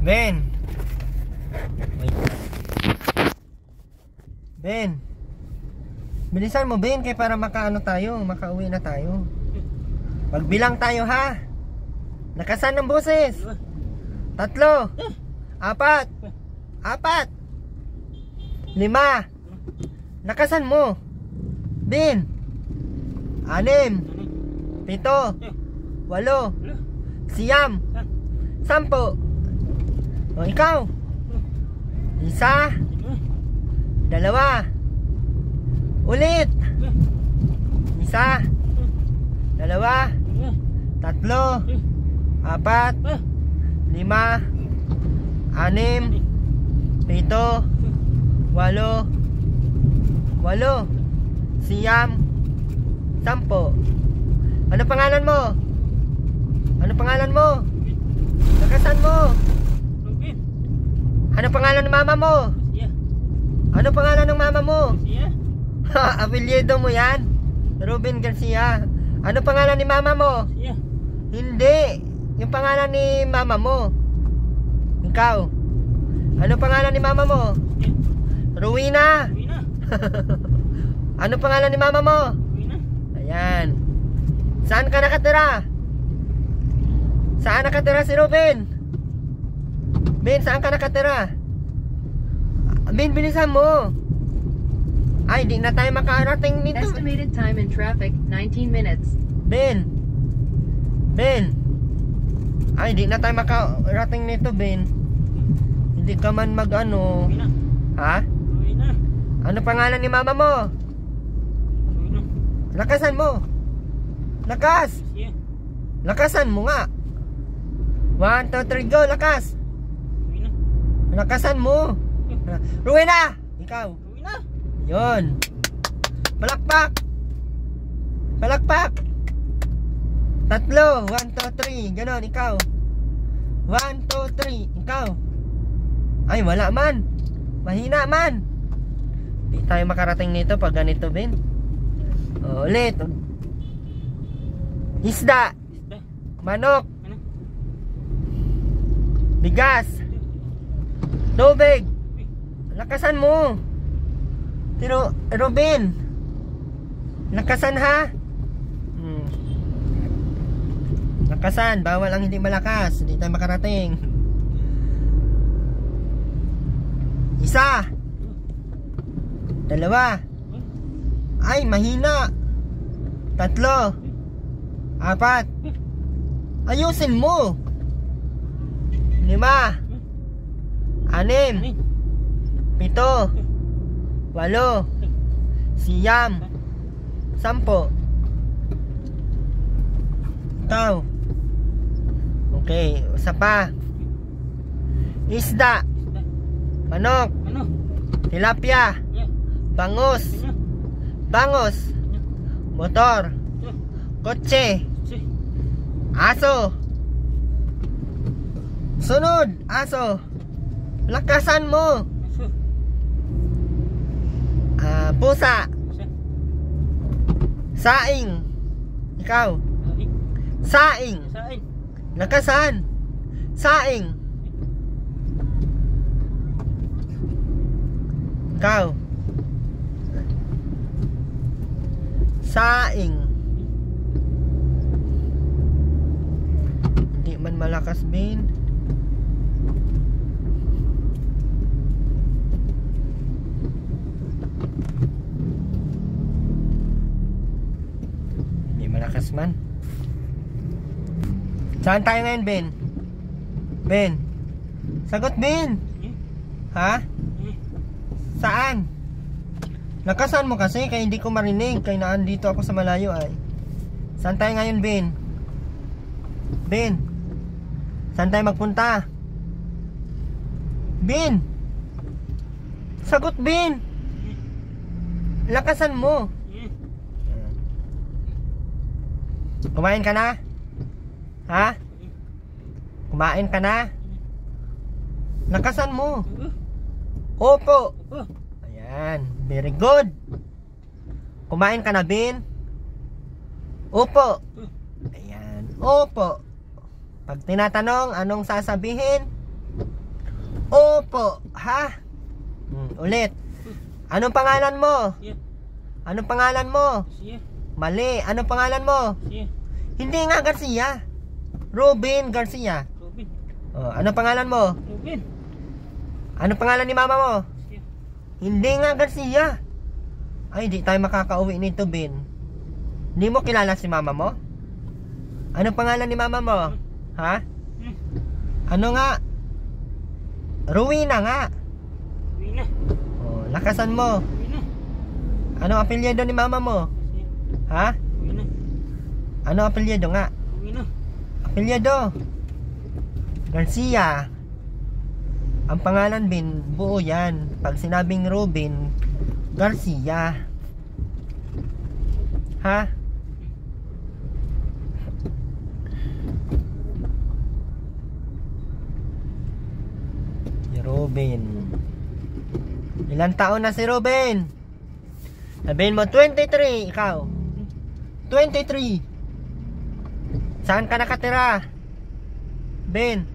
Ben. Ben. Bilisan mo, Ben, kaya para makauwi na tayo. Magbilang tayo, ha? Lakasan ng boses. 3, 4, 5. Lakasan mo. Ben. 6, 7, 8, 9, 10. O ikaw. 1, 2. Ulit. 1, 2, 3, 4, 5, 6, 7, 8, 9, 10. Ano pangalan mo? Ano pangalan mo? Lakasan mo. Ano pangalan ng mama mo? Ano pangalan ng mama mo? Apelyido mo yan? Ruben Garcia. Ano pangalan ni mama mo? Hindi. Yung pangalan ni mama mo. Ikaw. Ano pangalan ni mama mo? Rowena. Ano pangalan ni mama mo? Ayan. Saan ka nakatira? Saan nakatira si Ruben? Ben, saan ka nakatira? Ben, bilisan mo. Ay, di na tayo makarating nito. Estimated time in traffic, 19 minutes. Ben. Ay, di na tayo makarating nito, Ben. Hindi ka man mag-ano. Ha? Ano pangalan ni mama mo? Lakasan mo. Lakas. Lakasan mo nga. 1, 2, 3, go. Lakas. Lakasan mo. Rowena. Ikaw. Yun. Palakpak. 3. 1, 2, 3. Ganon, ikaw. 1, 2, 3. Ikaw. Ay, wala man. Mahina man. Di tayo makarating nito pag ganito, Ben. Ulit. Isda. Manok. Bigas. Tubig. Lakasan mo. Pero Robin, lakasan, ha? Lakasan. Bawal ang hindi malakas. Hindi tayo makarating. 1, 2. Ay, mahina. 3, 4. Ayusin mo. 5, 6, 7, 8, 9, 10. Ikaw. Okay, isa pa. Isda. Manok. Tilapia. Bangus. Motor. Kotse. Aso. Sunod. Aso. Lakasan mo. Pusa. Saing. Ikaw. Saing. Lakasan. Saing. Ikaw. Saing. Hindi man malakas, Ben. Hindi malakas man. Saan tayo ngayon, Ben? Ben. Sagot, Ben. Ha? Saan? Lakasan mo kasi, kaya hindi ko marinig. Kaya naandito ako sa malayo ay. Saan tayo ngayon, Ben? Ben. Saan tayo magpunta? Ben. Sagot, Ben. Lakasan mo. Kumain ka na? Ha? Kumain ka na? Lakasan mo. Opo. Ayan, very good. Kumain ka na, Ben? Opo. Ayan, opo. Pag tinatanong, anong sasabihin? Opo, ha? Ulit. Anong pangalan mo? Anong pangalan mo? Mali. Anong pangalan mo? Hindi nga Garcia. Robin Garcia. Anong pangalan mo? Anong pangalan ni mama mo? Hindi nga Garcia. Ay, di tayo makakauwi nito, Ben. Hindi mo kilala si mama mo? Anong pangalan ni mama mo? Ha? Ano nga? Rowena nga. Lakasan mo. Anong apelyido ni mama mo? Ha? Anong apelyido nga? Apelyido Garcia. Ang pangalan, Ben, buo yan. Pag sinabing Robin Garcia. Ha? Si Robin. Ilang taon na si Robin? Sabihin mo 23. Ikaw 23. Saan ka nakatira? Ben.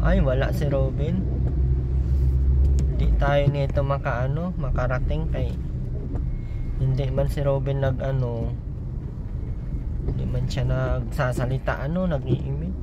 Ay, wala si Robin. Hindi tayo nito makarating kay hindi man si Robin hindi man siya nagsasalita nag-i-email.